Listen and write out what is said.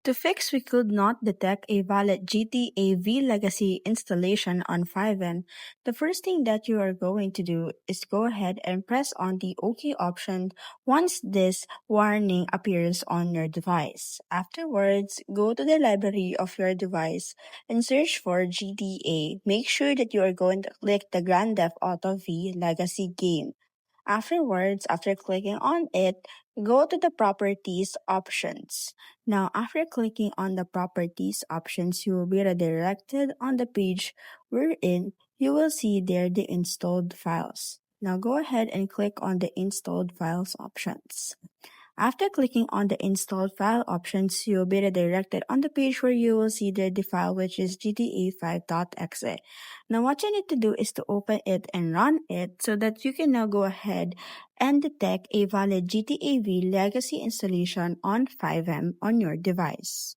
To fix we could not detect a valid GTA V legacy installation on FiveM, the first thing that you are going to do is go ahead and press on the OK option once this warning appears on your device. Afterwards, go to the library of your device and search for GTA. Make sure that you are going to click the Grand Theft Auto V legacy game. Afterwards, after clicking on it, go to the properties options. Now, after clicking on the properties options, you will be redirected on the page wherein you will see there the installed files. Now, go ahead and click on the installed files options. After clicking on the installed file options, you'll be redirected on the page where you will see the file which is gta5.exe. Now what you need to do is to open it and run it so that you can now go ahead and detect a valid GTA V legacy installation on FiveM on your device.